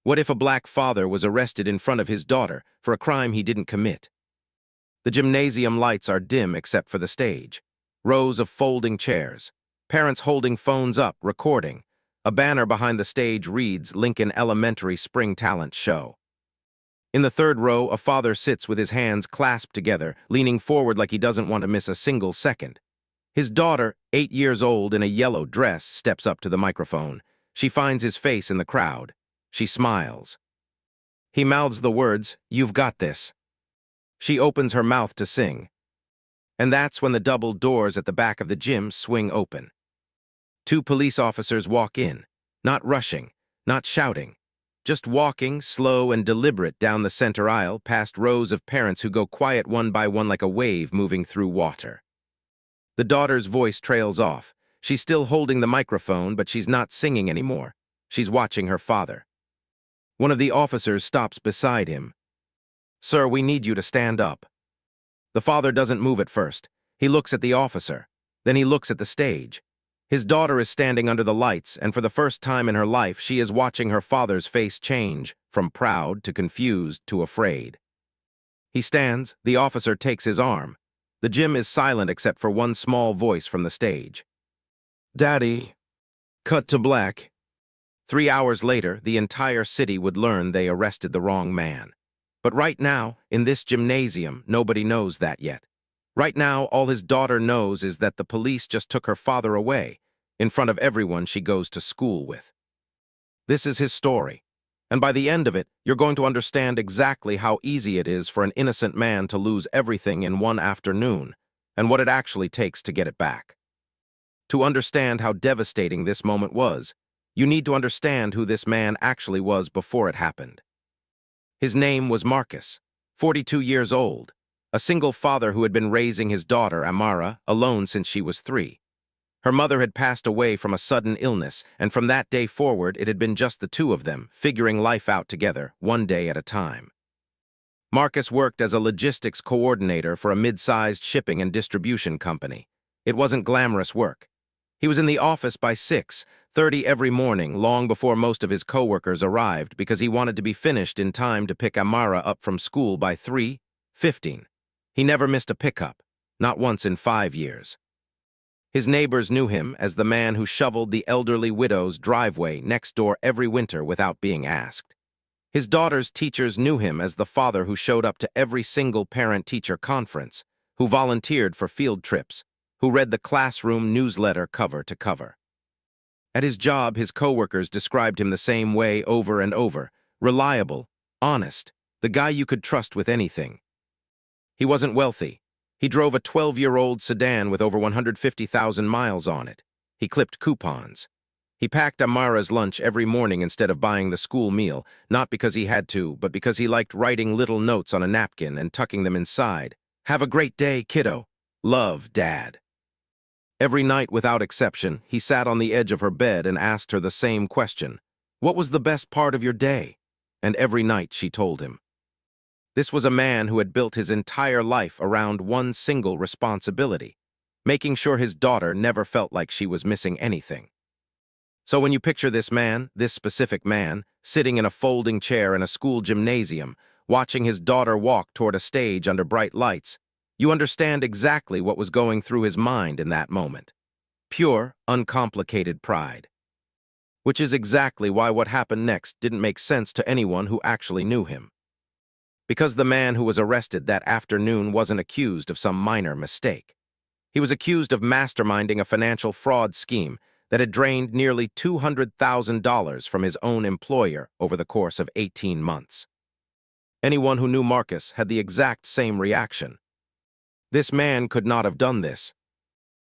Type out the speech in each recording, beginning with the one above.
What if a black father was arrested in front of his daughter for a crime he didn't commit? The gymnasium lights are dim except for the stage. Rows of folding chairs. Parents holding phones up, recording. A banner behind the stage reads Lincoln Elementary Spring Talent Show. In the third row, a father sits with his hands clasped together, leaning forward like he doesn't want to miss a single second. His daughter, 8 years old in a yellow dress, steps up to the microphone. She finds his face in the crowd. She smiles. He mouths the words, "You've got this." She opens her mouth to sing. And that's when the double doors at the back of the gym swing open. 2 police officers walk in, not rushing, not shouting, just walking, slow and deliberate, down the center aisle past rows of parents who go quiet one by one like a wave moving through water. The daughter's voice trails off. She's still holding the microphone, but she's not singing anymore. She's watching her father. One of the officers stops beside him. "Sir, we need you to stand up." The father doesn't move at first. He looks at the officer. Then he looks at the stage. His daughter is standing under the lights, and for the first time in her life, she is watching her father's face change, from proud to confused to afraid. He stands. The officer takes his arm. The gym is silent except for one small voice from the stage. "Daddy." Cut to black. 3 hours later, the entire city would learn they arrested the wrong man. But right now, in this gymnasium, nobody knows that yet. Right now, all his daughter knows is that the police just took her father away, in front of everyone she goes to school with. This is his story. And by the end of it, you're going to understand exactly how easy it is for an innocent man to lose everything in one afternoon, and what it actually takes to get it back. To understand how devastating this moment was, you need to understand who this man actually was before it happened. His name was Marcus, 42 years old, a single father who had been raising his daughter, Amara, alone since she was 3. Her mother had passed away from a sudden illness, and from that day forward it had been just the two of them, figuring life out together, one day at a time. Marcus worked as a logistics coordinator for a mid-sized shipping and distribution company. It wasn't glamorous work. He was in the office by 6:30 every morning, long before most of his coworkers arrived, because he wanted to be finished in time to pick Amara up from school by 3:15. He never missed a pickup, not once in 5 years. His neighbors knew him as the man who shoveled the elderly widow's driveway next door every winter without being asked. His daughter's teachers knew him as the father who showed up to every single parent-teacher conference, who volunteered for field trips, who read the classroom newsletter cover to cover. At his job, his coworkers described him the same way over and over: reliable, honest, the guy you could trust with anything. He wasn't wealthy. He drove a 12-year-old sedan with over 150,000 miles on it. He clipped coupons. He packed Amara's lunch every morning instead of buying the school meal, not because he had to, but because he liked writing little notes on a napkin and tucking them inside. "Have a great day, kiddo. Love, Dad." Every night, without exception, he sat on the edge of her bed and asked her the same question: "What was the best part of your day?" And every night she told him. This was a man who had built his entire life around one single responsibility: making sure his daughter never felt like she was missing anything. So when you picture this man, this specific man, sitting in a folding chair in a school gymnasium, watching his daughter walk toward a stage under bright lights, you understand exactly what was going through his mind in that moment. Pure, uncomplicated pride. Which is exactly why what happened next didn't make sense to anyone who actually knew him. Because the man who was arrested that afternoon wasn't accused of some minor mistake. He was accused of masterminding a financial fraud scheme that had drained nearly $200,000 from his own employer over the course of 18 months. Anyone who knew Marcus had the exact same reaction. This man could not have done this.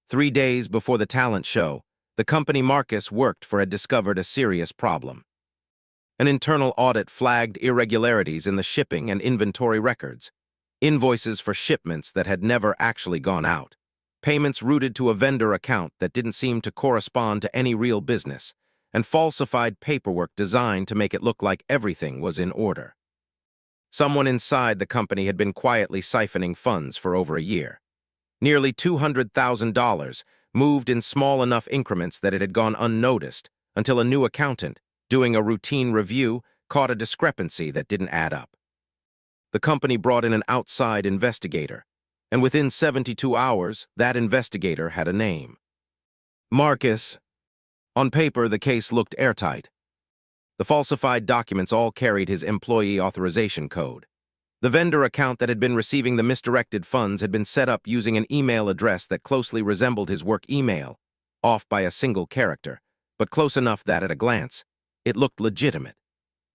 3 days before the talent show, the company Marcus worked for had discovered a serious problem. An internal audit flagged irregularities in the shipping and inventory records, invoices for shipments that had never actually gone out, payments routed to a vendor account that didn't seem to correspond to any real business, and falsified paperwork designed to make it look like everything was in order. Someone inside the company had been quietly siphoning funds for over a year. Nearly $200,000, moved in small enough increments that it had gone unnoticed until a new accountant, doing a routine review, caught a discrepancy that didn't add up. The company brought in an outside investigator, and within 72 hours, that investigator had a name. Marcus. On paper, the case looked airtight. The falsified documents all carried his employee authorization code. The vendor account that had been receiving the misdirected funds had been set up using an email address that closely resembled his work email, off by a single character, but close enough that, at a glance, it looked legitimate.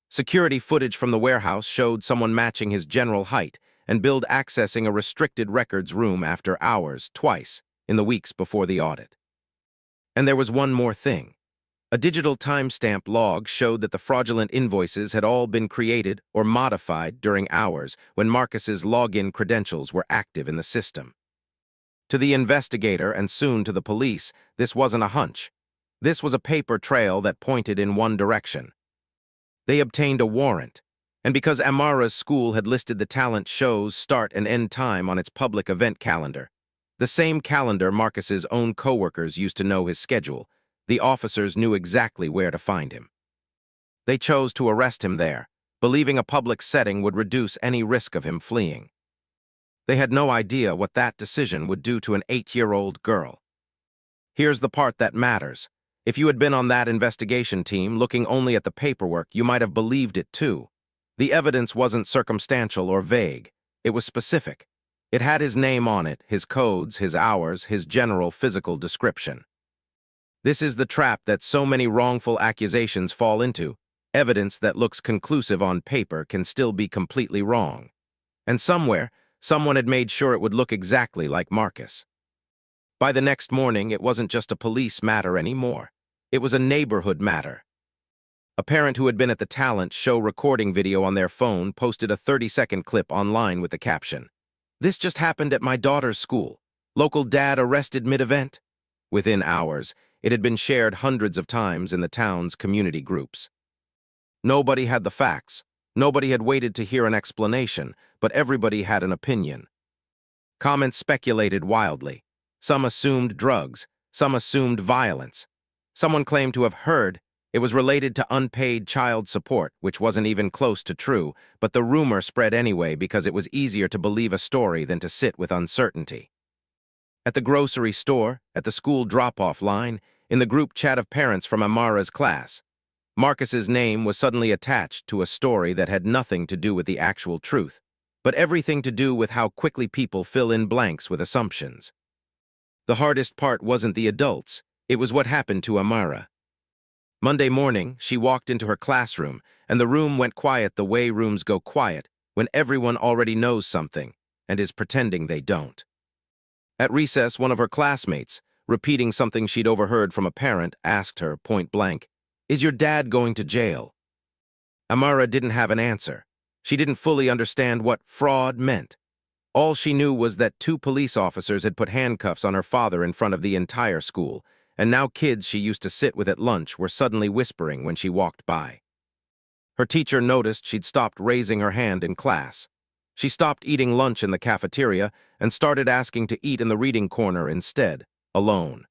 Security footage from the warehouse showed someone matching his general height and build accessing a restricted records room after hours, twice, in the weeks before the audit. And there was one more thing. A digital timestamp log showed that the fraudulent invoices had all been created or modified during hours when Marcus's login credentials were active in the system. To the investigator and soon to the police, this wasn't a hunch. This was a paper trail that pointed in one direction. They obtained a warrant, and because Amara's school had listed the talent show's start and end time on its public event calendar, the same calendar Marcus's own coworkers used to know his schedule, the officers knew exactly where to find him. They chose to arrest him there, believing a public setting would reduce any risk of him fleeing. They had no idea what that decision would do to an 8-year-old girl. Here's the part that matters. If you had been on that investigation team looking only at the paperwork, you might have believed it too. The evidence wasn't circumstantial or vague. It was specific. It had his name on it, his codes, his hours, his general physical description. This is the trap that so many wrongful accusations fall into. Evidence that looks conclusive on paper can still be completely wrong. And somewhere, someone had made sure it would look exactly like Marcus. By the next morning, it wasn't just a police matter anymore. It was a neighborhood matter. A parent who had been at the talent show recording video on their phone posted a 30-second clip online with the caption, "This just happened at my daughter's school. Local dad arrested mid-event." Within hours, it had been shared hundreds of times in the town's community groups. Nobody had the facts. Nobody had waited to hear an explanation, but everybody had an opinion. Comments speculated wildly. Some assumed drugs. Some assumed violence. Someone claimed to have heard it was related to unpaid child support, which wasn't even close to true, but the rumor spread anyway because it was easier to believe a story than to sit with uncertainty. At the grocery store, at the school drop-off line, in the group chat of parents from Amara's class, Marcus's name was suddenly attached to a story that had nothing to do with the actual truth, but everything to do with how quickly people fill in blanks with assumptions. The hardest part wasn't the adults, it was what happened to Amara. Monday morning, she walked into her classroom, and the room went quiet the way rooms go quiet when everyone already knows something and is pretending they don't. At recess, one of her classmates, repeating something she'd overheard from a parent, asked her, point blank, "Is your dad going to jail?" Amara didn't have an answer. She didn't fully understand what fraud meant. All she knew was that 2 police officers had put handcuffs on her father in front of the entire school, and now kids she used to sit with at lunch were suddenly whispering when she walked by. Her teacher noticed she'd stopped raising her hand in class. She stopped eating lunch in the cafeteria and started asking to eat in the reading corner instead, alone.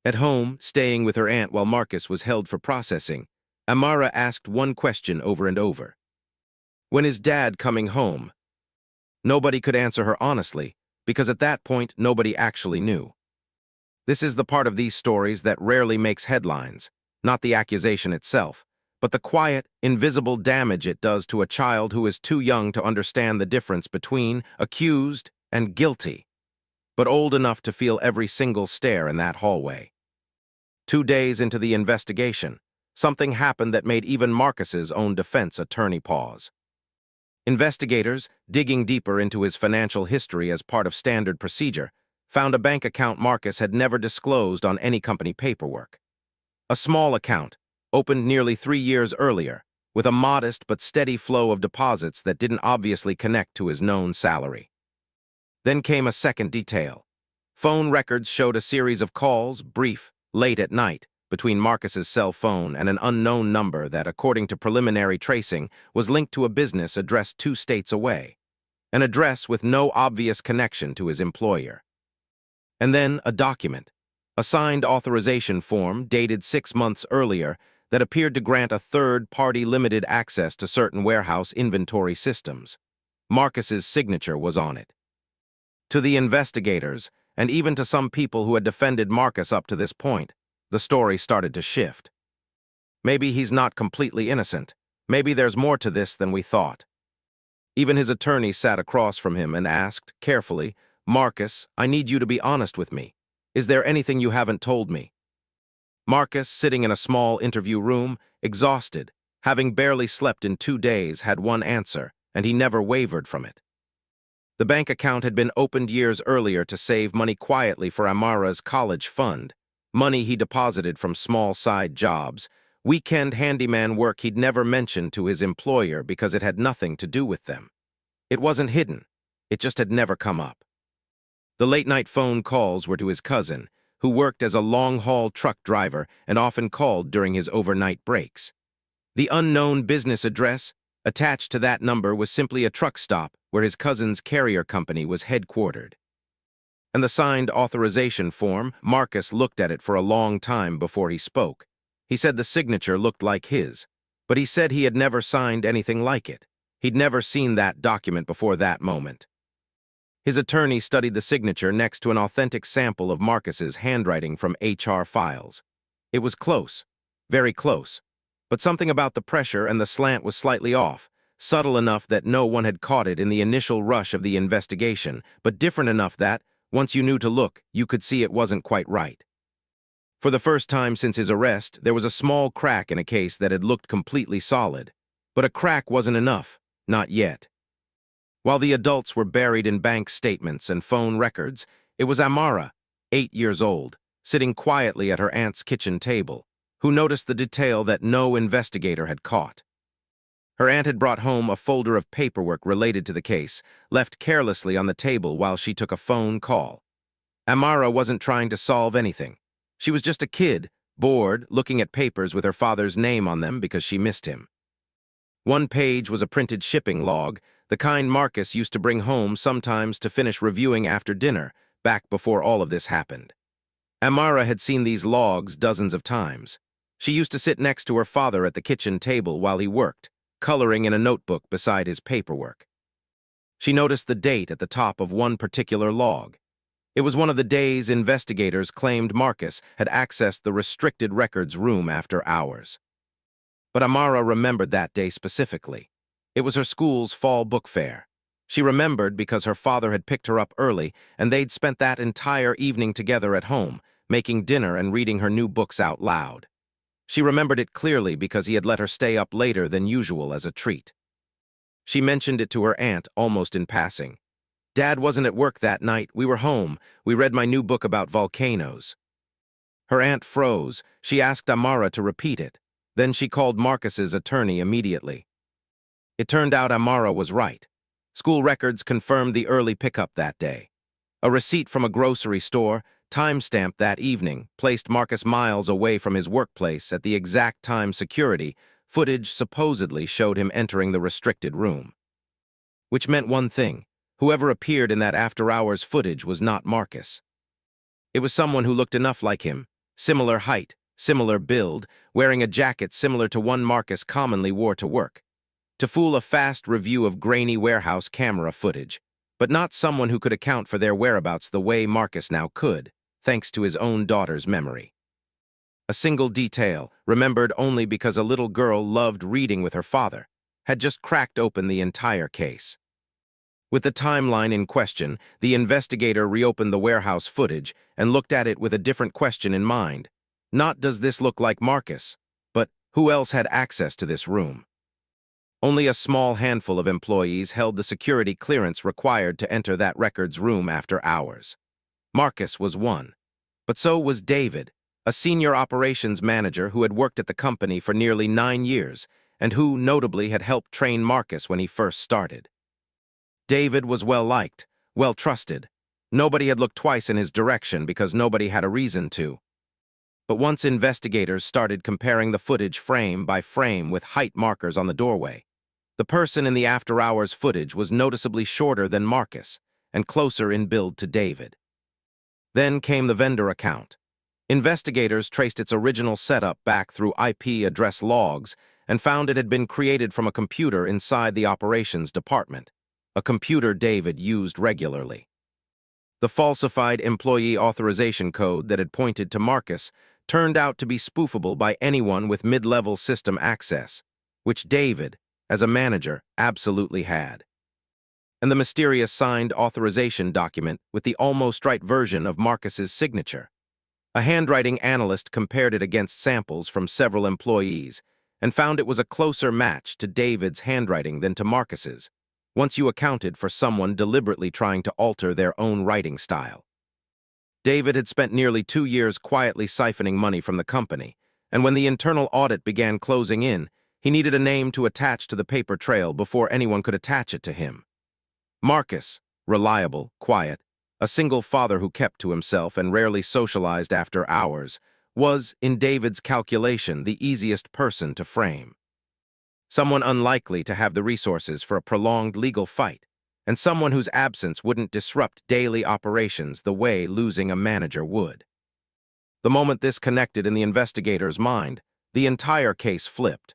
At home, staying with her aunt while Marcus was held for processing, Amara asked one question over and over. "When is Dad coming home?" Nobody could answer her honestly, because at that point, nobody actually knew. This is the part of these stories that rarely makes headlines, not the accusation itself, but the quiet, invisible damage it does to a child who is too young to understand the difference between accused and guilty, but old enough to feel every single stare in that hallway. 2 days into the investigation, something happened that made even Marcus's own defense attorney pause. Investigators, digging deeper into his financial history as part of standard procedure, found a bank account Marcus had never disclosed on any company paperwork. A small account, opened nearly 3 years earlier, with a modest but steady flow of deposits that didn't obviously connect to his known salary. Then came a second detail. Phone records showed a series of calls, brief, late at night, between Marcus's cell phone and an unknown number that, according to preliminary tracing, was linked to a business addressed 2 states away, an address with no obvious connection to his employer. And then a document, a signed authorization form dated 6 months earlier that appeared to grant a third-party limited access to certain warehouse inventory systems. Marcus's signature was on it. To the investigators, and even to some people who had defended Marcus up to this point, the story started to shift. Maybe he's not completely innocent. Maybe there's more to this than we thought. Even his attorney sat across from him and asked, carefully, "Marcus, I need you to be honest with me. Is there anything you haven't told me?" Marcus, sitting in a small interview room, exhausted, having barely slept in 2 days, had one answer, and he never wavered from it. The bank account had been opened years earlier to save money quietly for Amara's college fund, money he deposited from small side jobs, weekend handyman work he'd never mentioned to his employer because it had nothing to do with them. It wasn't hidden. It just had never come up. The late-night phone calls were to his cousin, who worked as a long-haul truck driver and often called during his overnight breaks. The unknown business address attached to that number was simply a truck stop where his cousin's carrier company was headquartered. And the signed authorization form, Marcus looked at it for a long time before he spoke. He said the signature looked like his, but he said he had never signed anything like it. He'd never seen that document before that moment. His attorney studied the signature next to an authentic sample of Marcus's handwriting from HR files. It was close, very close, but something about the pressure and the slant was slightly off, subtle enough that no one had caught it in the initial rush of the investigation, but different enough that, once you knew to look, you could see it wasn't quite right. For the first time since his arrest, there was a small crack in a case that had looked completely solid. But a crack wasn't enough, not yet. While the adults were buried in bank statements and phone records, it was Amara, 8 years old, sitting quietly at her aunt's kitchen table, who noticed the detail that no investigator had caught. Her aunt had brought home a folder of paperwork related to the case, left carelessly on the table while she took a phone call. Amara wasn't trying to solve anything. She was just a kid, bored, looking at papers with her father's name on them because she missed him. One page was a printed shipping log, the kind Marcus used to bring home sometimes to finish reviewing after dinner, back before all of this happened. Amara had seen these logs dozens of times. She used to sit next to her father at the kitchen table while he worked, coloring in a notebook beside his paperwork. She noticed the date at the top of one particular log. It was one of the days investigators claimed Marcus had accessed the restricted records room after hours. But Amara remembered that day specifically. It was her school's fall book fair. She remembered because her father had picked her up early, and they'd spent that entire evening together at home, making dinner and reading her new books out loud. She remembered it clearly because he had let her stay up later than usual as a treat. She mentioned it to her aunt almost in passing. "Dad wasn't at work that night. We were home. We read my new book about volcanoes." Her aunt froze. She asked Amara to repeat it. Then she called Marcus's attorney immediately. It turned out Amara was right. School records confirmed the early pickup that day. A receipt from a grocery store, time-stamped that evening, placed Marcus miles away from his workplace at the exact time security footage supposedly showed him entering the restricted room. Which meant one thing: whoever appeared in that after-hours footage was not Marcus. It was someone who looked enough like him, similar height, similar build, wearing a jacket similar to one Marcus commonly wore to work, to fool a fast review of grainy warehouse camera footage, but not someone who could account for their whereabouts the way Marcus now could, thanks to his own daughter's memory. A single detail, remembered only because a little girl loved reading with her father, had just cracked open the entire case. With the timeline in question, the investigator reopened the warehouse footage and looked at it with a different question in mind. Not does this look like Marcus, but who else had access to this room? Only a small handful of employees held the security clearance required to enter that records room after hours. Marcus was one, but so was David, a senior operations manager who had worked at the company for nearly 9 years and who, notably, had helped train Marcus when he first started. David was well-liked, well-trusted. Nobody had looked twice in his direction because nobody had a reason to. But once investigators started comparing the footage frame by frame with height markers on the doorway, the person in the after-hours footage was noticeably shorter than Marcus and closer in build to David. Then came the vendor account. Investigators traced its original setup back through IP address logs and found it had been created from a computer inside the operations department, a computer David used regularly. The falsified employee authorization code that had pointed to Marcus turned out to be spoofable by anyone with mid-level system access, which David, as a manager, absolutely had. And the mysterious signed authorization document with the almost right version of Marcus's signature. A handwriting analyst compared it against samples from several employees and found it was a closer match to David's handwriting than to Marcus's, once you accounted for someone deliberately trying to alter their own writing style. David had spent nearly 2 years quietly siphoning money from the company, and when the internal audit began closing in, he needed a name to attach to the paper trail before anyone could attach it to him. Marcus, reliable, quiet, a single father who kept to himself and rarely socialized after hours, was, in David's calculation, the easiest person to frame. Someone unlikely to have the resources for a prolonged legal fight, and someone whose absence wouldn't disrupt daily operations the way losing a manager would. The moment this connected in the investigator's mind, the entire case flipped.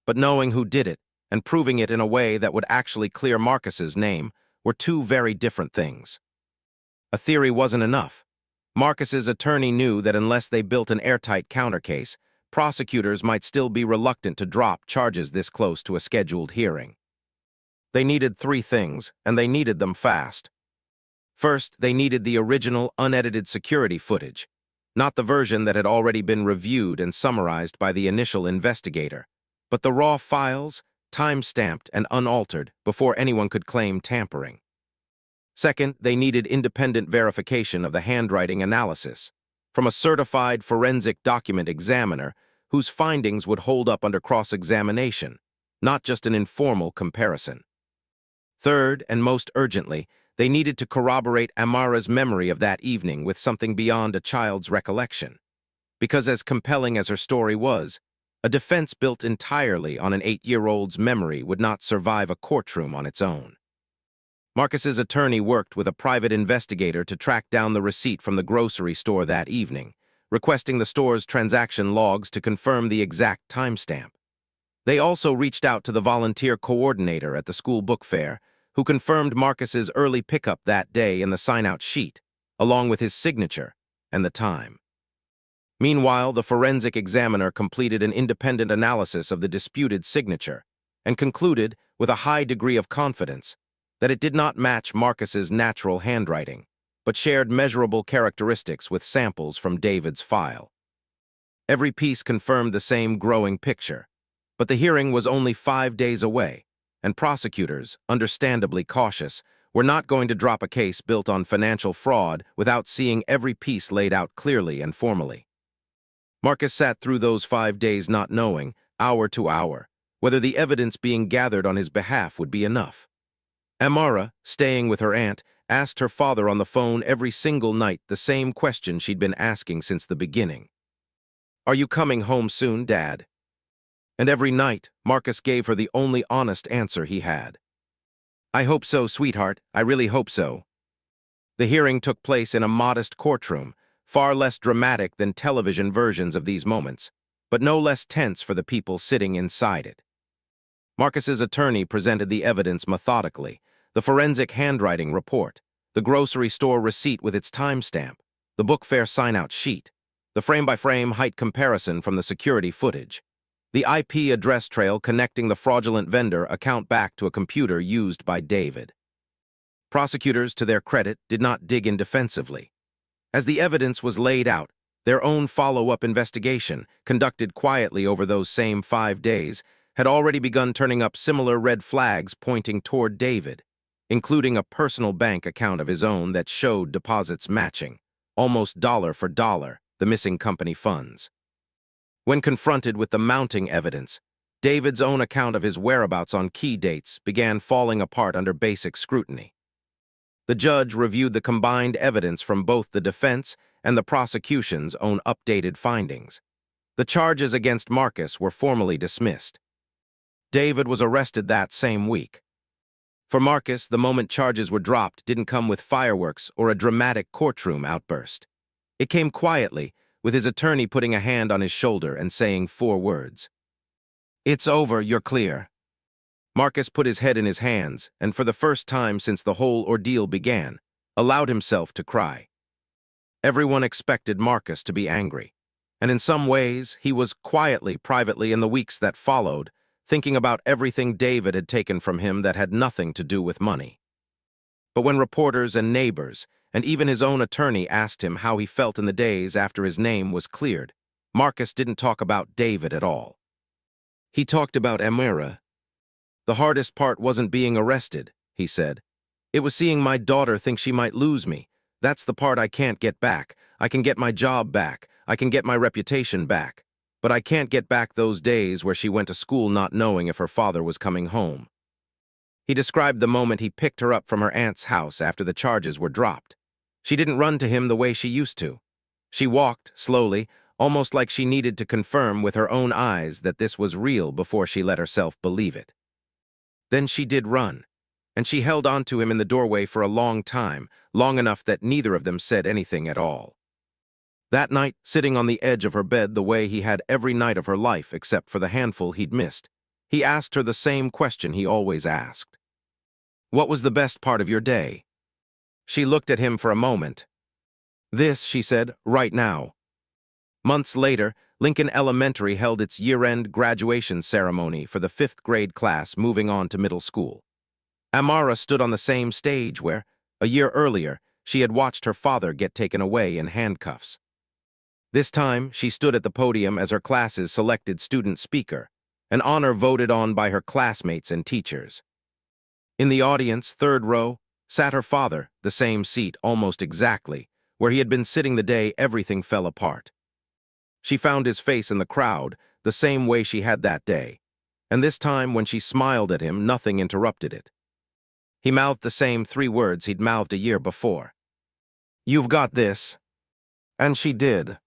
But knowing who did it and proving it in a way that would actually clear Marcus's name were two very different things. A theory wasn't enough. Marcus's attorney knew that unless they built an airtight counter case, prosecutors might still be reluctant to drop charges this close to a scheduled hearing. They needed 3 things, and they needed them fast. First, they needed the original, unedited security footage, not the version that had already been reviewed and summarized by the initial investigator, but the raw files, time-stamped and unaltered before anyone could claim tampering. Second, they needed independent verification of the handwriting analysis from a certified forensic document examiner whose findings would hold up under cross-examination, not just an informal comparison. Third, and most urgently, they needed to corroborate Amara's memory of that evening with something beyond a child's recollection. Because as compelling as her story was, a defense built entirely on an 8-year-old's memory would not survive a courtroom on its own. Marcus's attorney worked with a private investigator to track down the receipt from the grocery store that evening, requesting the store's transaction logs to confirm the exact timestamp. They also reached out to the volunteer coordinator at the school book fair, who confirmed Marcus's early pickup that day in the sign-out sheet, along with his signature and the time. Meanwhile, the forensic examiner completed an independent analysis of the disputed signature and concluded, with a high degree of confidence, that it did not match Marcus's natural handwriting, but shared measurable characteristics with samples from David's file. Every piece confirmed the same growing picture, but the hearing was only 5 days away, and prosecutors, understandably cautious, were not going to drop a case built on financial fraud without seeing every piece laid out clearly and formally. Marcus sat through those 5 days not knowing, hour to hour, whether the evidence being gathered on his behalf would be enough. Amara, staying with her aunt, asked her father on the phone every single night the same question she'd been asking since the beginning. "Are you coming home soon, Dad?" And every night, Marcus gave her the only honest answer he had. "I hope so, sweetheart. I really hope so." The hearing took place in a modest courtroom, far less dramatic than television versions of these moments, but no less tense for the people sitting inside it. Marcus's attorney presented the evidence methodically: the forensic handwriting report, the grocery store receipt with its timestamp, the book fair sign-out sheet, the frame-by-frame height comparison from the security footage, the IP address trail connecting the fraudulent vendor account back to a computer used by David. Prosecutors, to their credit, did not dig in defensively. As the evidence was laid out, their own follow-up investigation, conducted quietly over those same 5 days, had already begun turning up similar red flags pointing toward David, including a personal bank account of his own that showed deposits matching, almost dollar for dollar, the missing company funds. When confronted with the mounting evidence, David's own account of his whereabouts on key dates began falling apart under basic scrutiny. The judge reviewed the combined evidence from both the defense and the prosecution's own updated findings. The charges against Marcus were formally dismissed. David was arrested that same week. For Marcus, the moment charges were dropped didn't come with fireworks or a dramatic courtroom outburst. It came quietly, with his attorney putting a hand on his shoulder and saying 4 words. "It's over, you're clear." Marcus put his head in his hands, and for the first time since the whole ordeal began, allowed himself to cry. Everyone expected Marcus to be angry, and in some ways he was quietly, privately in the weeks that followed, thinking about everything David had taken from him that had nothing to do with money. But when reporters and neighbors, and even his own attorney asked him how he felt in the days after his name was cleared, Marcus didn't talk about David at all. He talked about Amira. "The hardest part wasn't being arrested," he said. "It was seeing my daughter think she might lose me. That's the part I can't get back. I can get my job back. I can get my reputation back. But I can't get back those days where she went to school not knowing if her father was coming home." He described the moment he picked her up from her aunt's house after the charges were dropped. She didn't run to him the way she used to. She walked, slowly, almost like she needed to confirm with her own eyes that this was real before she let herself believe it. Then she did run, and she held on to him in the doorway for a long time, long enough that neither of them said anything at all. That night, sitting on the edge of her bed the way he had every night of her life except for the handful he'd missed, he asked her the same question he always asked. "What was the best part of your day?" She looked at him for a moment. "This," she said, "right now." Months later, Lincoln Elementary held its year-end graduation ceremony for the 5th grade class moving on to middle school. Amara stood on the same stage where, a year earlier, she had watched her father get taken away in handcuffs. This time, she stood at the podium as her class's selected student speaker, an honor voted on by her classmates and teachers. In the audience, 3rd row, sat her father, the same seat almost exactly, where he had been sitting the day everything fell apart. She found his face in the crowd, the same way she had that day, and this time when she smiled at him, nothing interrupted it. He mouthed the same 3 words he'd mouthed a year before. "You've got this." And she did.